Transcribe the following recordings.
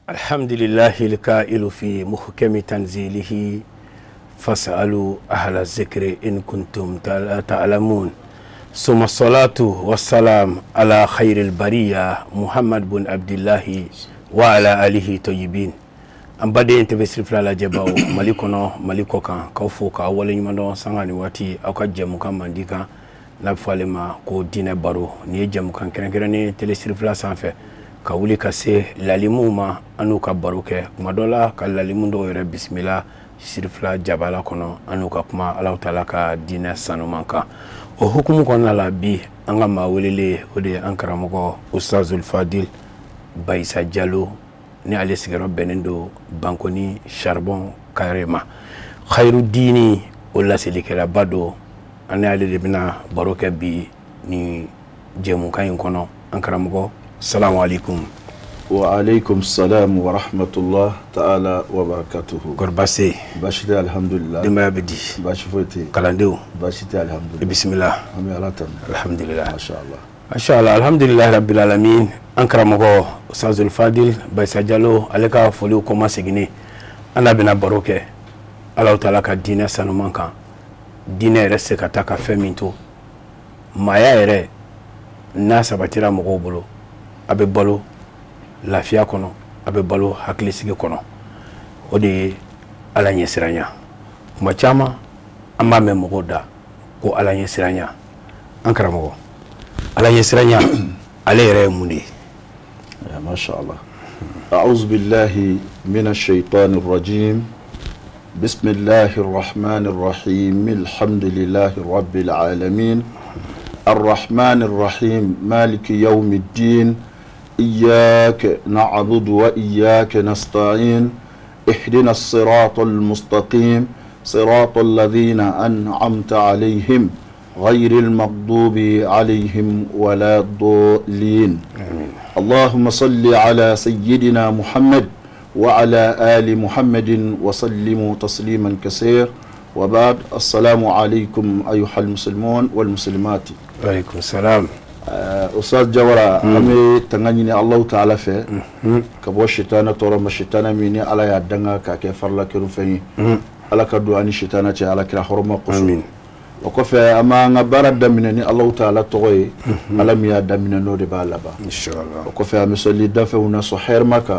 الحمد لله القائل في محكم تنزيله فاسألوا أهل الذكر إن كنتم تعلمون ثم الصلاة والسلام على خير البرية محمد بن عبد الله وعلى آله طيبين an baden te besri frala jebao malikono maliko kan kawfo ka wala nyimando sangani wati aka jemu kan mandika na falema ko dine baro ni jemu kan krenkrene telesri frala sanfe ka wuli ka se lalimuma anu ka baroke madola ka lalimundo yere bismillah sirfla jabala kono anu ka kuma Allah taala ka dine sanumanka o hukumu kono la bi anga ma welele ode ankaramugo Ustazul Fadil Baissa Diallo ni ale sigaro benendo bankoni charbon carrément khairu dini wala silikela bado ani ale de bina baroke bi ni jemu kayin kono ankaramugo assalamu alaikum wa alaikum salam wa rahmatullah ta'ala wa barakatuhu gorbase bashite alhamdulillah dima bidi bashifoti kalandeu bashite alhamdulillah bismillah ami alatan alhamdulillah mashallah alhamdulillah rabbil alamin ankaramugo Ustazul Fadil Baissa Diallo aleka foliu koma segine ana bina baroke Allah taala ka dine sanumanka dine rese kataka feminto maya ere na sabatira mogo bolo abe balo lafiya kono abe balo haklisigi kono odi ala nyesiranya kuma chama amba me mogo da ko ala nyesiranya ankaramugo ala nyesiranya ale ere mundi يا ما شاء الله أعوذ بالله من الشيطان الرجيم بسم الله الرحمن الرحيم الحمد لله رب العالمين الرحمن الرحيم مالك يوم الدين إياك نعبد وإياك نستعين اهدنا الصراط المستقيم صراط الذين أنعمت عليهم غير المغضوب عليهم ولا الضالين اللهم صل على سيدنا محمد وعلى آل محمد وسلموا تسليما كثيرا وبعد السلام عليكم أيها المسلمون والمسلمات وعليكم السلام أستاذ جورا أمي تنغني الله تعالى في كبو الشيطان تورا ما الشيطان مني على يدنا كيفر لك رفعي على كدو أني الشيطان على كلا حرمة قصور وكفى أما نبارة دمنني الله تعالى توي على ميا دمنا نود بالبا إن شاء الله وكفى مسلي دفعنا صحير مكة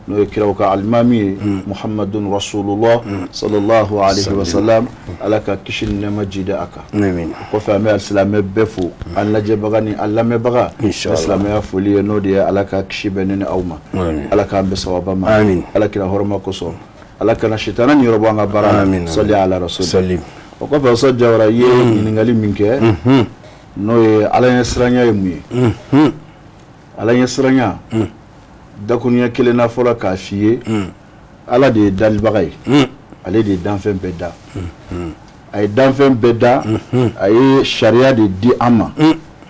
نذكرك علمامي محمد رسول الله صلى الله عليه وسلم على كشن مجد أكا آمين وكفى ما السلام بفو أن لجبغني الله مبغى إن شاء الله السلام يفولي نودي على كشبنني أوما على كان بسوابا ما آمين على كلا هرما كسر على كنا شيطان يربونا برا صلي على رسول سليم وكفى صد جورا ينغالي منك نوي على يسرانيا يمي على يسرانيا دكونيا كلنا فولا كافيه على دي دال باغي على دي دانفن بدا اي دانفن بدا اي شريعه دي اما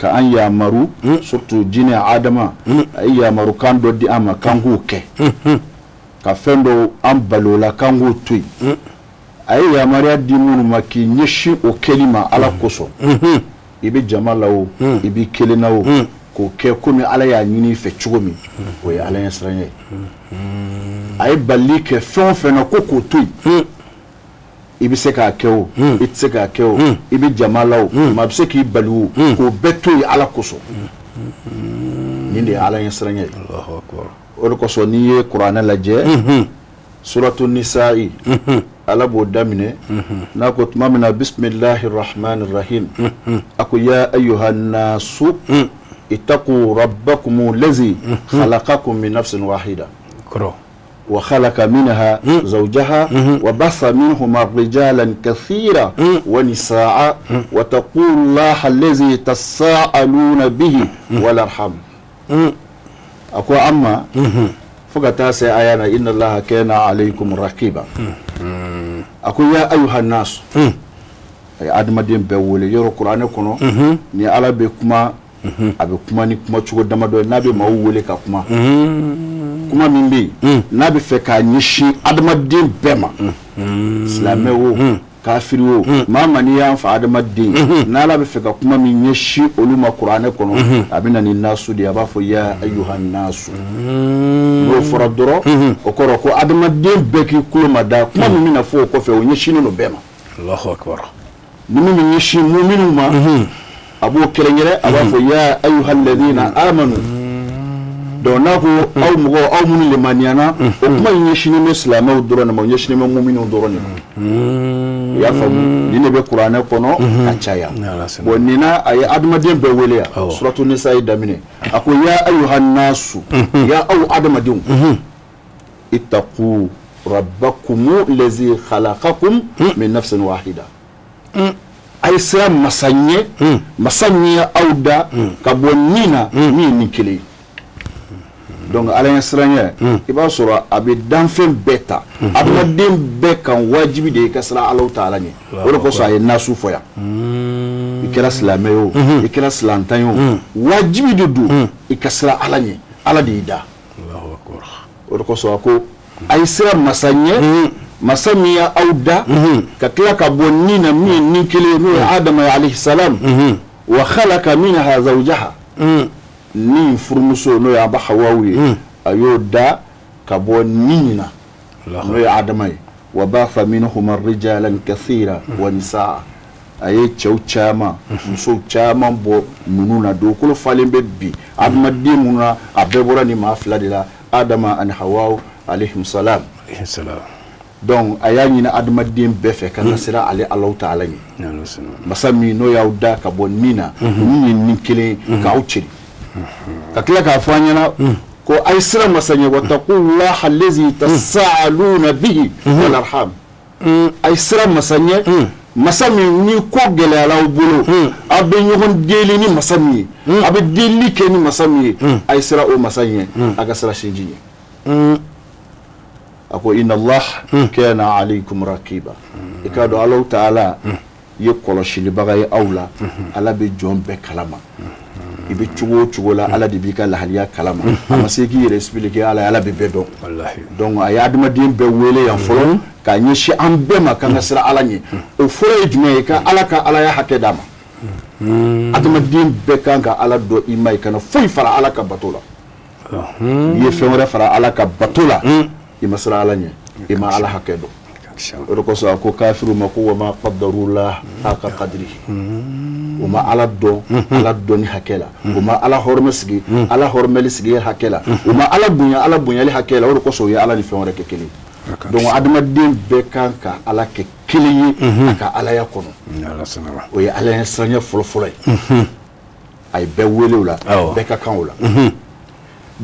كان يامرو سورتو جيني ادما اي يامرو كان دو دي اما كانغو كه كفندو امبالولا كانغو توي ayi yamariya di munu maki nyeshi o kelima ala koso ibi jamala o ibi kelina o ko ke komi ala ya nyini fe chugomi o ya ala yasranye ayi balike fon na koko toy ibi se ka ke o itse ka ke o ibi jamala o ma bi se ki balu ko beto ala koso ninde ala yasranye Allahu akbar o ko so ni Qur'an la je suratul nisa'i ala bo damine na ko tumamina bismillahir rahmanir rahim aku ya ayyuhan nasu ittaqu rabbakum allazi khalaqakum min nafsin wahida wa khalaqa minha zawjaha wa bassa minhuma rijalan kathira wa nisaa wa taqullaha allazi tasaaluna bihi wal arham aku amma فقط سيأيانا إن الله كان عليكم رقيبا أقول يا أيها الناس أدم دين بقول يرو القرآن كنو ني على بكما أبكما نكما تقول دم دو نبي ما هو ولك كما كما من بي نبي فكا نشي أدم دين بما سلامه kafiro ma mani ya fa adamaden na la be fe ka kuma min yeshi oluma qur'ane kono abina ni nasu de aba fo ya ayyuhan nasu no fora doro o koro ko adamaden be ki kuluma da kuma min na fo ko fe o yeshi no bema Allahu akbar ni min yeshi mu'minu ma abo kelengere aba fo ya ayyuhal ladina amanu do nako aw mugo aw mun le maniana o kuma yeshi ni islamaw doro na mo yeshi ni mu'minu doro ni ya famu ni ne be qur'ana kono kachaya wonina ay adamaden be weleya suratul nisa damine ako ya ayyuhan nasu ya aw adamaden ittaqu rabbakum allazi khalaqakum min nafsin wahida ay sa masanye awda kabonina ni kili donc alain sranya iba sura abi danfen beta adamaden be kan wajibi de kasra Allah ta'ala ni wala ko so ay nasu foya ikira slamayo ikira slantayo wajibi de du ikasra alani ala de ida Allahu akbar wala ko so ko ay sra masamiya awda ka kila ka bonnina ni kele no adam alayhi salam wa khalaqa minha zawjaha ni furmuso no ya ba hawawi ayo da kabo nina no ya adamai wa bafa minhum rijalan kathira wa nisaa aye chama muso chama bo nununa do ko falembe bi adamadi muna abebora ni mafla de la adama an hawa alayhim salam donc ayani na adamadi be fe kan sira ali allah ta'ala ni masami no ya da kabo nina ni kele ka uchi kakila ka fanyana ko ay sira masanya wa taqullaha allazi tasaaluna bihi wal arham ay sira masanya masami ni ko gele ala bulu abe nyogon deli ni masami abe deli ke ni masami ay sira o masanya aga sira shinji ako inna allah kana alaykum raqiba ikado allah ta'ala yekolo shili bagay awla ala be jombe kalama ibi chugo la ala dibi ka lahaliya kalama ama seki expliquer ala be bedo wallahi donc ay adamaden be wele yan folo ka nyishi ambe makanga sira ala nyi o foro jume ka ala ya hakke dama adamaden be kanga ala do imay kana foi fara ala ka batola ye fewre fara ala ka batola ima sira ala nyi ima ala hakke do ko so ko kafiru mako wa ma qaddarullah aka qadri وما على الدون حكيلا وما على هرمسجي على هرملسجي حكيلا وما على بنيا لحكيلا ورقصوا يا على نفهم رك كلي دون عدم الدين بكانك على كلي كا على يكون ويا على السنة فلفلي أي بولي ولا بكا كان ولا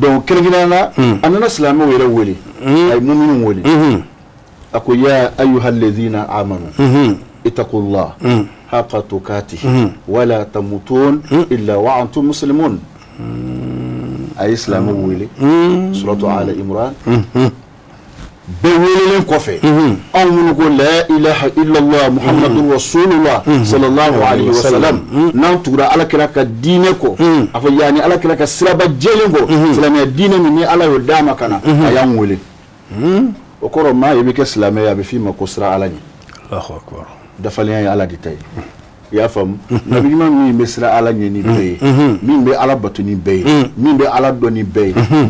دون كلنا أنا نسلم ويا ولي أي مؤمن ولي أقول يا أيها الذين آمنوا اتقوا الله حق تقاته ولا تموتون إلا وأنتم مسلمون أي إسلام ويلي سورة آل عمران بويلي كوفي أو من يقول لا إله إلا الله محمد رسول الله صلى الله عليه وسلم نانتورا على كلاك دينكو أفو يعني على كلاك سلابا جيلنكو سلام الدين مني على يدامك أنا أيام ويلي وكرو ما يبيك إسلامي يبي فيما كسرى علاني الله أكبر dafaliya ya ala ditay ya fam nabi man mi misra ala nyeni be min be ala batuni be min be ala doni be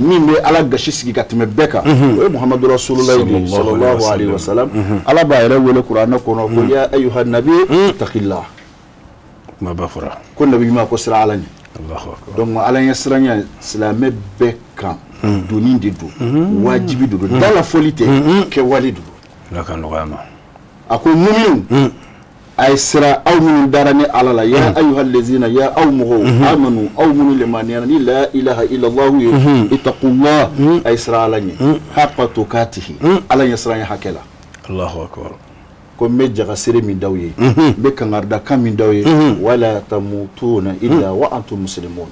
min be ala gashisi gatme beka o muhammadu rasulullah sallallahu alaihi wasallam ala bayra wala qur'ana kono ko ya ayuha nabi taqillah ma bafura ko nabi ma ko sira ala ni Allahu akbar donc ala yasranya islamé beka doni de do wajibi do dans la folité ke walidu la kan rama ako mu'min ay sira aw min darani ala la ya ayyuhal ladzina ya aw muhu amanu aw min limaniyana la ilaha illa allah ittaqullah ay sira alani haqqa tuqatihi ala yasra hakela Allahu akbar ko me jaga sire min dawye be kangarda kam min dawye wala tamutuna illa wa antum muslimun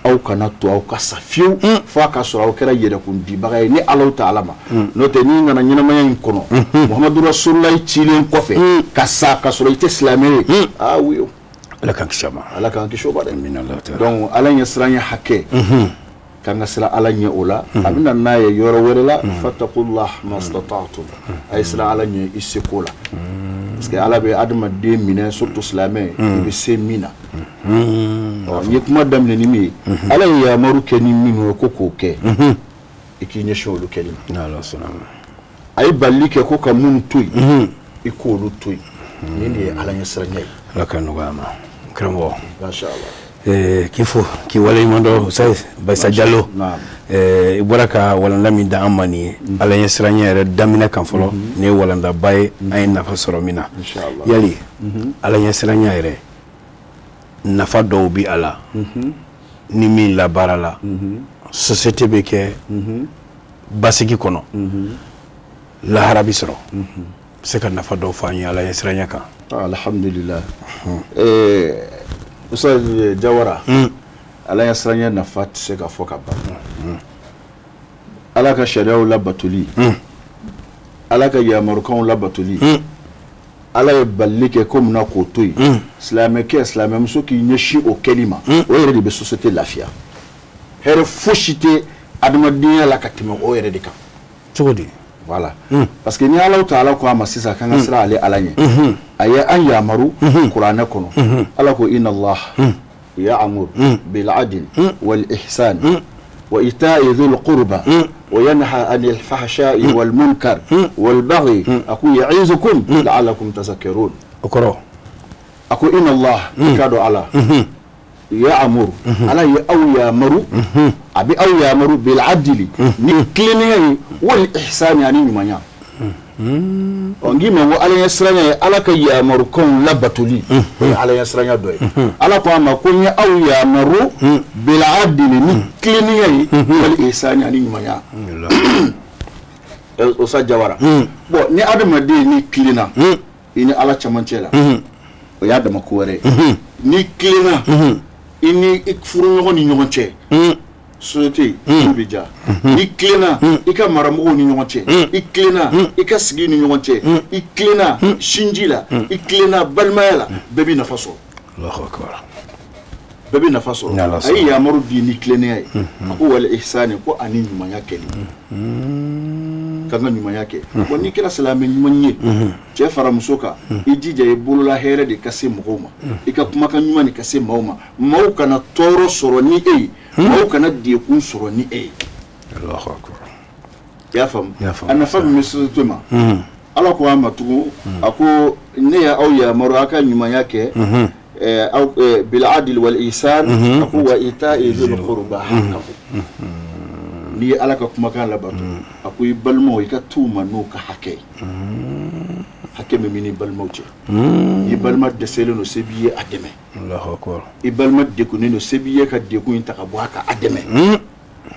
aw kanatu aw kasafiu fa ka sura aw kera yede kun di bagay ni Allah ta'ala ma no te ni ngana nyina mayen kono muhammadu rasulullah chilen kofe kasa ka sura ite islamé ah oui ala kan kishama de min Allah ta'ala donc ala yasranya hakke kanga sira ala nya ola abina naye yoro werela fattaqullah mastata'tum ay sira ala nya isikola parce que ala be adamaden minɛ surtout silamɛ i bɛ se min na n ye kuma daminɛ ni min ye ala ye yamaru kɛ ni minnu ye ko k'o kɛ i k'i ɲɛsin olu kɛli ma a ye balili kɛ ko ka minnu to yen i k'olu to yen nin de ye ala ɲɛsiranya ye ala ka nɔgɔya ma karamɔgɔ mashallah k'i fo k'i waleɲuman dɔn Ustaz Bayisa Jalo i bɔra ka walanda min da an ma nin ye ala ɲɛsiranya yɛrɛ daminɛ kan fɔlɔ ni ye walandaba ye an ye nafa sɔrɔ min na yali ala ɲɛsiranya yɛrɛ nafa dɔw bi a la ni min labaara la société bɛ kɛ basigi kɔnɔ lahara bi sɔrɔ se ka nafa dɔw fɔ an ye ala ɲɛsiranya kan alhamdulillah Ustaz Jawara ala ɲɛsiranya nafa tɛ se ka fɔ ka ban ala ka sariyaw labatoli ala ka yamarukanw labatoli ala ye balili kɛ ko munna k'o to yen silamɛkɛ silamɛmuso k'i ɲɛsin o kɛli ma o yɛrɛ de bɛ société lafiya hɛrɛ fosi tɛ adamadenya la ka tɛmɛ o yɛrɛ de kan cogo di voilà parce que ni ala ta ala ko a ma sisan kan ka sira ale ala ɲɛ a ye an yamaru kuranɛ kɔnɔ ala ko inna allah ya'muru bil adl wal ihsan wa ita'i dhil qurba wa yanha 'anil fahsha'i wal munkar wal baghi aku ya'izukum la'allakum tadhakkarun okoro aku inna allah kado ala ya'muru ala ya aw ya'muru abi aw ya'muru bil adli ni kiliniya wal ihsan yani nyumanya ongi me wo ala yasranya ala ka ya'muru kon labatuli ala yasranya do ala ko ama ko nya aw ya'muru bil adli ni kiliniya wal ihsan yani nyumanya o sa Jawara bo ni adamade ni kilina ini ala chamancela o ya dama ko wore ni kilina ini furu ɲɔgɔn ni ɲɔgɔn cɛ société bi ja i kilenna i ka maramogo ni ɲɔgɔn cɛ i kilenna i ka sigi ni ɲɔgɔn cɛ i kilenna sinji la i kilenna balimaya la bɛɛ bɛ nafa sɔrɔ Allahu akbar bɛɛ bɛ nafa sɔrɔ a ye yamaru di ni kilennenya ye a ko wal ihsani ko ani ɲumanya kɛli kan ka ɲumanya kɛ bon ni kɛra silamɛ ɲuman ye cɛ fara muso kan i jija i bolola hɛrɛ de ka se mɔgɔw ma i ka kumakan ɲuman de ka se maaw ma maaw kana tɔɔrɔ sɔrɔ ni e ye maaw kana degun sɔrɔ ni e ye Allahu akbar i y'a faamu a nafa min bɛ société ma ala ko a ma tugun a ko ne y'aw yamaru aw ka ɲumanya kɛ aw bil adl wal ihsan a ko wa ita'i dhil qurba haqqahu ni ala ka kumakan labato a ko i balimaw i ka t'u ma n'u ka hakɛ hakɛ min bɛ ni balimaw cɛ i balima dɛsɛlen don se b'i ye a dɛmɛ Allahu akbar i balima degunnen don se b'i ye ka degun in ta ka bɔ a kan a dɛmɛ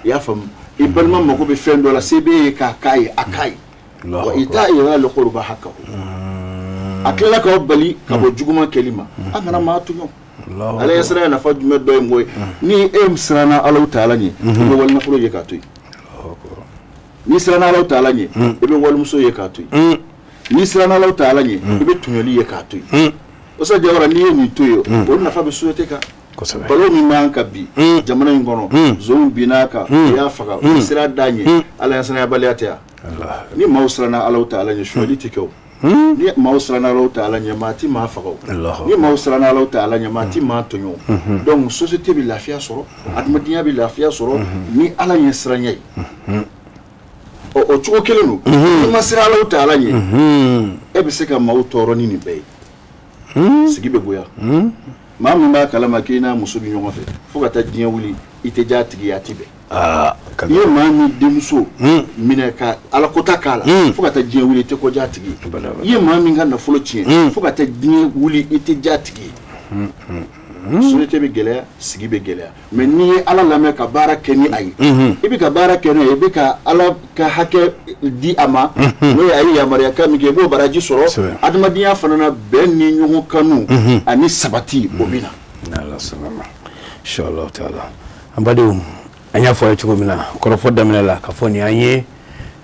i y'a faamu i balima mago bɛ fɛn dɔ la se b'e ye k'a k'a ye a k'a ye wa ita'i dhil qurba haqqahu a tilala k'aw bali ka bɔ juguman kɛli ma a kana maa to ɲɔgɔn ala ye sira nafa jumɛn dɔ ye mɔgɔ ye ni e siranna Alahu Taala ɲɛ i bɛ walinafolo ye k'a to yen ni siranna Alahu Taala ɲɛ i bɛ walimuso ye k'a to yen ni siranna Alahu Taala ɲɛ i bɛ tɔɲɔli ye k'a to yen o sa Jawara n'i ye nin to yen o nafa bɛ société kan balo min b'an kan bi jamana in kɔnɔ zonw binn'a kan u y'a faga u sira d'a ɲɛ ala ye siranabaliya tɛ yan ni maaw siranna Alahu Taala ɲɛ suɲɛli tɛ kɛ o ni maaw siranna Alahu Taala ɲɛ maa ti maa faga o ni maaw siranna Alahu Taala ɲɛ maa ti maa tɔɲɔ o donc société bɛ lafiya sɔrɔ adamadenya bɛ lafiya sɔrɔ ni ala ɲɛ siranya ye o cogo kelen don ni ma siran Alahu Taala ɲɛ e bɛ se ka maaw tɔɔrɔ ni nin bɛɛ ye sigi bɛ bonya maa min b'a kalama k'i n'a muso bɛ ɲɔgɔn fɛ fo ka taa diɲɛ wuli i tɛ ja tigi ye a tɛ bɛn i ye maa min denmuso minɛ ka alakota k'a la fo ka taa diɲɛ wuli i tɛ kɔjá tigi ye i ye maa min ka nafolo tiɲɛ fo ka taa diɲɛ wuli i tɛ ja tigi ye société bɛ gɛlɛya sigi bɛ gɛlɛya mais n'i ye ala lamɛn ka baara kɛ ni a ye i bɛ ka baara kɛ n'o ye i bɛ ka ala ka hakɛ di a ma n'o ye a ye yamaruya kan min kɛ i b'o baraji sɔrɔ adamadenya fana na bɛn ni ɲɔgɔn kanu ani sabati o bɛ na inshallah taala an badenw an y'a fɔ a ye cogo min na kɔrɔfɔ daminɛ la ka fɔ nin an ye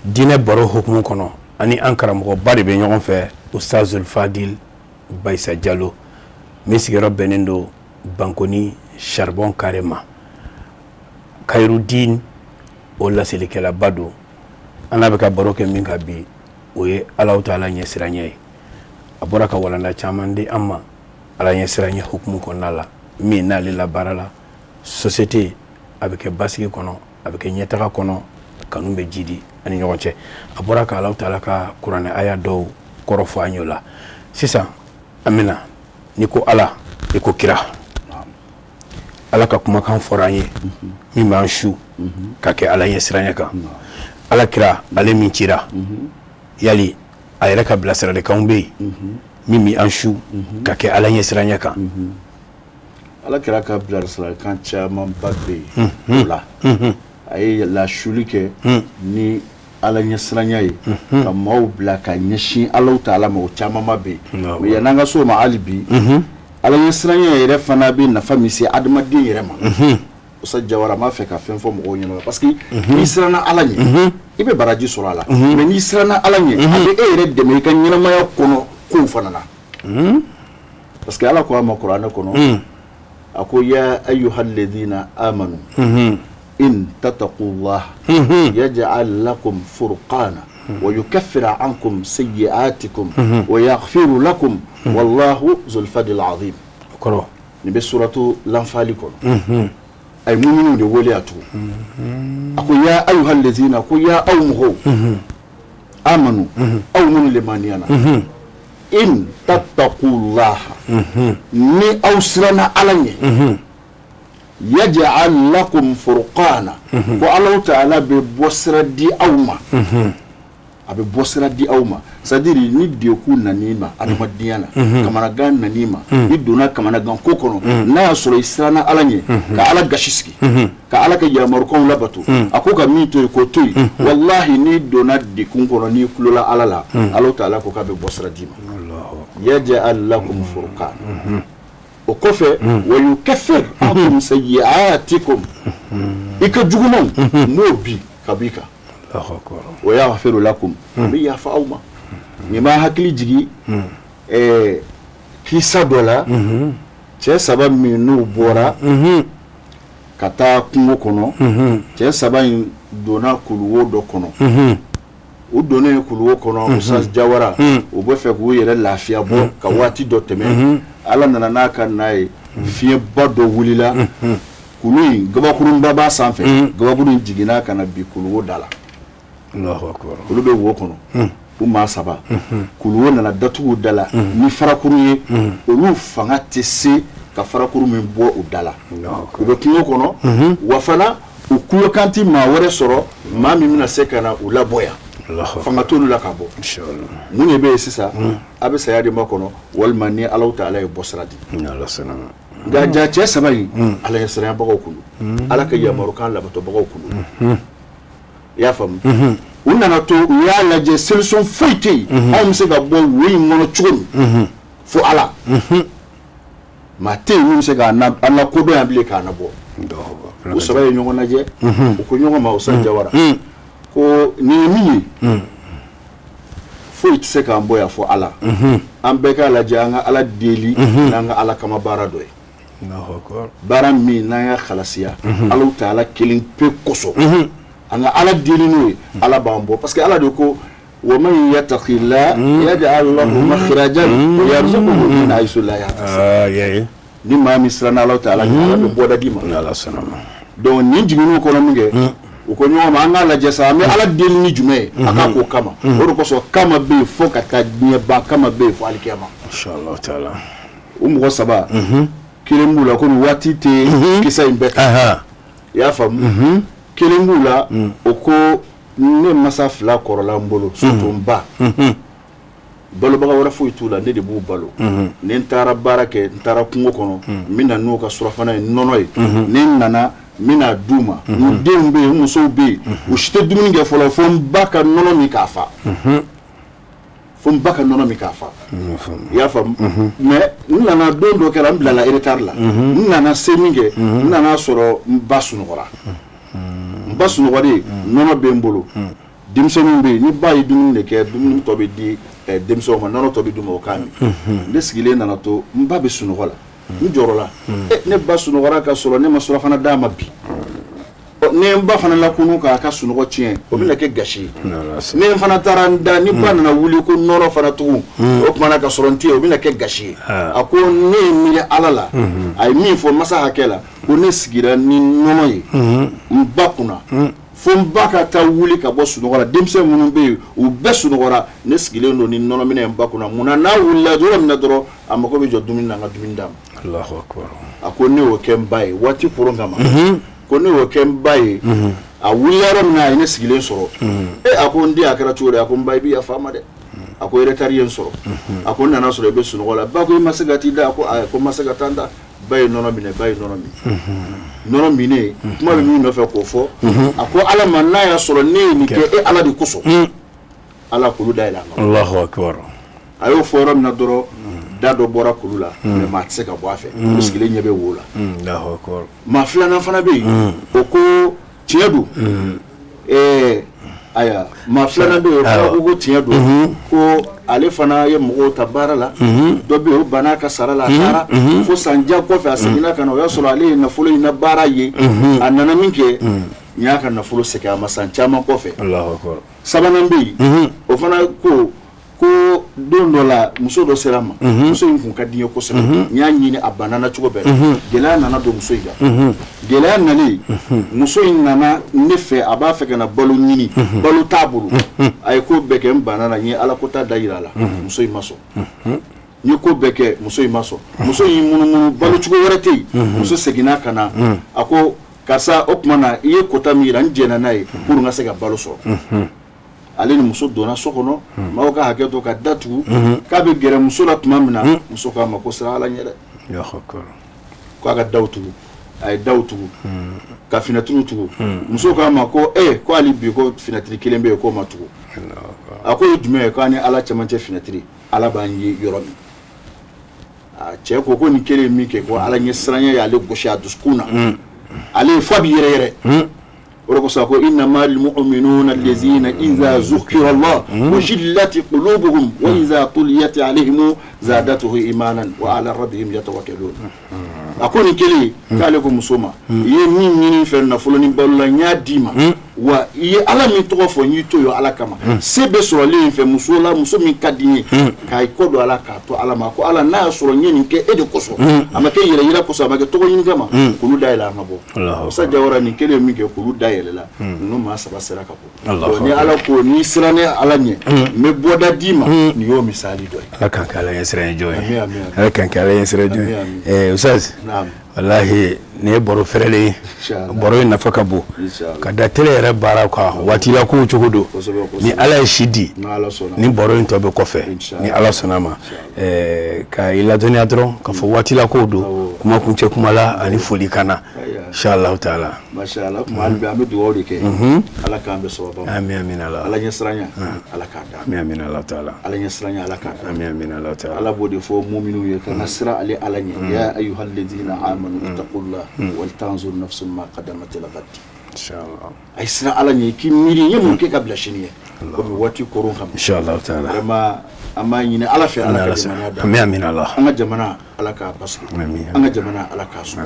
diinɛ baro hukumu kɔnɔ ani an karamɔgɔba de bɛ ɲɔgɔn fɛ Ustazul Fadil Bayisa Jalo min sigiyɔrɔ bɛnnen don Bankoni charbon carré ma Khairudin o laselikelaba don an n'a bɛ ka baro kɛ min kan bi o ye Alahu Taala ɲɛsiranya ye abora ka walanda chaman di amma ala nya siranya hukumu ko nala mi nali la barala société avec basiki kono avec nyetaka kono kanumbe jidi ani nyonche abora ka Allah taala ka qur'an aya do korofo anyola sisa amina niko ala niko kira ala ka kuma kan foranye mi manshu ka ke ala nya siranya ka ala kira ale min cira yali ayra ka blasira de kambe mimi anshu ka ke ala nya siranya ka ala kira ka blasira kan chaman bagbe la ay la shulike ni ala nya siranya yi ka maw bla ka nyashi ala taala ma chama mabe me yananga so ma alibi ala nya siranya yi refana bi na famisi adamadi yere ma usa jawara ma fe ka fen fo mo nyama parce que ni sirana ala nya ibe baraji sura la mais ni sirana ala nya abe ere de me kan nyama ya kono ko fanana parce que ala ko ma qur'an kono ako ya ayyuhal ladina amanu in tattaqullah yaj'al lakum furqana wa yukaffir ankum sayyi'atikum wa yaghfir lakum wallahu zul fadl azim kono ni be suratu l'anfal kono ay mu'minu de wole atu ako ya ayyuhal ladina ko ya awmuhu amanu aw mun limaniana in tattaqullah ni awsrana alanye yaj'al lakum furqana wa Allah ta'ala be bosra di awma abe bosra di awma sadiri ni de ku nanima adamadiana kamana gan nanima iduna kamana gan kokono na soro israna alanye ka ala gashiski ka ala ka yamar kon labatu akoka mito ko toy wallahi ni dona di kunkono ni kulola alala Allah ta'ala ko ka be bosra di ma yaj'al lakum furqana o kofe wa yukaffir ankum sayyi'atikum ikajugumon mobi kabika Allahu akbar wa yaghfiru lakum bi yafa'uma nima hakili jigi kisa dola che saba minu bora kata kungo kono che saba dona kuluwo do kono o donné kuluwo kono usas jawara o bo fe ko yere lafiya bo ka wati do teme ala nana na kan nay fiye bado wulila kulu gabakurun baba sanfe gabakurun jigina kana bi kuluwo dala Allahu akbar kulu be wo kono umma saba kuluwo nana datu dala ni farakuru ye olu fanga tese ka farakuru min bo o dala ko be kingo kono wa fana o kuyo kanti ma wore soro ma mi mina sekana o la boya fanga tolu la ka bo inshallah munye be sisa abe sayade makono wal mani Allah ta'ala e bosradi Allah sanama ga ja che sabai ala yasra bago kulu ala ka yamaru kan la bato bago kulu ya fam unna na to ya la je solution foité am se ga bo wi ngono chugum fo ala ma te wi se ga na ala ko do amble ka na bo o sabai nyongo na je ko nyongo ma o sa jawara ko ni mi fo itse ka mboya fo ala ambeka la janga ala deli nanga ala kama barado Allahu akbar bara mi nanga khalasiya Allah taala kilin pe koso anga ala deli no ala bambo parce que ala de ko wa man yattaqilla yaj'al lahu makhrajan wa yarzuquhu min haythu la yahtasib ni ma misrana Allah taala ala be boda dima ala sanama donc ni jigino ko no nge ko nyoma anga la jessa mais ala del ni jume aka ko kama o ko so kama be fo kata nie ba kama be fo alkiyama inshallah taala ko saba kilembula ko wati te kisa imbeka ya fam kilembula o ko ne masa fla korola mbolo sotumba balo baga wara fo itula ne de bu balo ne ntara barake ntara kungo kono mina no ka surafana nono ne nana mina duma dembe muso be o shite dumuni ge folo fo mbaka nono mi kafa fo mbaka nono mi kafa ya fam mais nana dondo kala mbla la retard la nana seminge nana soro mbasu ngora mbasu ngori nono be mbolo dimso be ni bayi dumuni de ke dumuni to be di demso ma nono to be duma o kami ndesgile nana to mbabe sunogola ni jorola ne basu ngora ka soro ne masura fana dama bi ne ba fana la kunu ka sunɔgɔ tiɲɛ o bɛna kɛ gasi ne fana taara n da ni ba nana wuli ko nɔrɔ fana tugun o kumana ka sɔrɔ n tɛ o bɛna kɛ gasi a ko ne ye miiri ala la a ye min fɔ masa hakɛ la ko ne sigira ni nɔnɔ ye n ba kunna fo n ba ka taa wuli ka bɔ sunɔgɔ la denmisɛn minnu bɛ yen u bɛɛ sunɔgɔra ne sigilen don ni nɔnɔ minɛ n ba kunna munna n'a wulila yɔrɔ min na dɔrɔn a mago bɛ jɔ dumuni na n ka dumuni d'a ma a ko ne y'o kɛ n ba ye waati koron kama ko ne y'o kɛ n ba ye a wulila yɔrɔ min na a ye ne sigilen sɔrɔ a ko n den a kɛra cogo di a ko n ba i b'i yafa n ma dɛ a ko retard ye n sɔrɔ a ko n nana sɔrɔ i bɛ sunɔgɔ la ba ko i ma se ka t'i da a ko ayi ko n ma se ka taa n da ba ye nɔnɔ minɛ ba ye nɔnɔ min nɔnɔ minɛ kuma bɛ min nɔfɛ k'o fɔ a ko ala ma n'a y'a sɔrɔ ne ye nin kɛ e ala de kosɔn ala kulu da yɛlɛ a ma a y'o fɔ yɔrɔ min na dɔrɔn da dɔ bɔra kulu la mais maa tɛ se ka bɔ a fɛ olu sigilen ɲɛ bɛ wo la maa filanan fana bɛ yen o ko tiɲɛ don aya maa filanan bɛ yen o fana ko tiɲɛ don ko ale fana ye mɔgɔw ta baara la dɔ bɛ yen o banna ka sara la a taara fo sanjan kɔfɛ a seginna ka na o y'a sɔrɔ ale ye nafolo in na baara ye a nana min kɛ n y'a ka nafolo segin a ma san caman kɔfɛ sabanan bɛ yen o fana ko don dɔ la muso dɔ sera ma muso in kun ka di n ye kosɛbɛ n y'a ɲini a banana cogo bɛɛ gɛlɛya nana don muso in kan gɛlɛya nalen muso in nana ne fɛ a b'a fɛ ka na balo ɲini balo t'a bolo a ye ko bɛɛ kɛ n banana n ye ala ko ta da yira a la muso in ma sɔn n ye ko bɛɛ kɛ muso in ma sɔn muso in munumunu balo cogo wɛrɛ tɛ yen muso seginna ka na a ko karisa o tuma na i ye kota min yira n jɛnna n'a ye pour n ka se ka balo sɔrɔ ale ni muso donna so kɔnɔ maaw ka hakɛ to ka datugu k'a bɛ gɛrɛ muso la tuma min na muso k'a ma ko sira ala ɲɛ dɛ k'a ka daw tugu a ye daw tugu ka finɛtiriw tugu muso k'a ma ko ko hali bi ko finɛtiri kelen bɛ yen k'o ma tugu a ko ye jumɛn ye k'a ni ala cɛmancɛ finɛtiri ala b'an ye yɔrɔ min cɛ ko nin kelen ye min kɛ ko ala ɲɛ siranya y'ale gosi a dusukun na ale ye f'a bɛ yɛrɛ yɛrɛ ورقصاكو إنما المؤمنون الذين إذا ذكر الله وجلت قلوبهم وإذا طليت عليهم زادته إيمانا وعلى ربهم يتوكلون أكون كلي كالكم مسوما يمين فلنا فلان بالله يديما ويه على من توقف ونيتو يو على كما سبسوا لين في مسولا مسومي كديني كاي كودو على كاتو على ما كو على ناس ولين كي إدي كوسو أما كي يلا كوسو أما كي توقين كما كلو دايلا ما بو سجاورا نكلي ميكي كلو دايلا لا نوما سبا سراكا بو ني على كو ني سراني على ني مي بودا ديما نيو مثالي دوي لا كان كالا يسرين جوي لا كان كالا يسرين جوي أستاذ نعم والله ne baro ferele baro na faka bo ka da tele yɛrɛ baara kwa wati la ko cogo do ni ala shidi ni baro in to be kofe ni ala sonama ka ila dunya dron ka fo wati la ko do kuma kun ce kuma la ani foli kana inshallah taala mashallah kuma albi am duwo de ke ala ka ambe so ba amin amin ala nya sranya ala ka da amin amin allah taala ala nya sranya ala ka amin amin allah taala ala bodi fo mu'minu ye ka nasra ali ala nya ya ayyuhal ladina amanu ittaqullah ولتنظر نفس ما قدمت لغد ان شاء الله اي سنا على ني كي ميري يمو كي قبل شنيه واتي كورون ان شاء الله تعالى اما ني على في على امين امين الله انا جمانا على كا بس انا جمانا على كا سو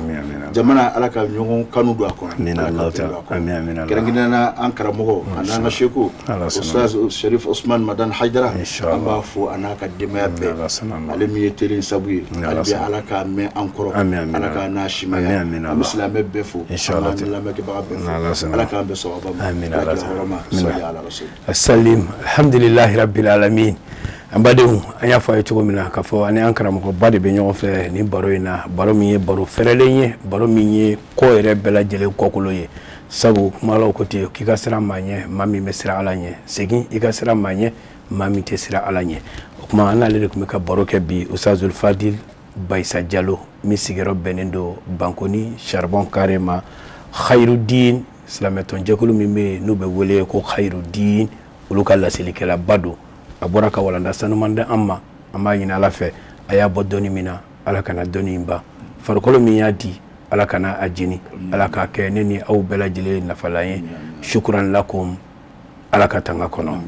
جمانا على كا نيون كانو دو اكو امين الله تعالى امين امين الله كرغنا انكر مغو انا شيكو استاذ شريف عثمان مدان حيدر اما فو انا كدمه بي على مي تيلين سابوي على كا مي انكرو على كا ناشيما مسلم بفو ان شاء الله تعالى على كا بصواب امين الله السلام الحمد لله رب العالمين ambadeu anya fa yitu mina ka fo ani ankara mo bade be nyon fe ni baro ina baro mi baro ferelenye baro mi ko ere bela jele kokolo ye sabu malo ko te ki ka sira manye mami mesira alanye segi i ka sira manye mami te sira alanye kuma ana le ko ka baro ke bi Oustazul Fadil Baysa Diallo mi sigero benendo bankoni charbon carrément khairuddin islameton jekulu mi me no be wole ko khairuddin uluka la silikela bado abora ka walanda sanu manda amma yina ala fe aya bodoni mina ala kana doni mba farkolo mi yadi ala kana ajini ala ka keneni au bela jile nafalaye shukran lakum ala ka tanga kono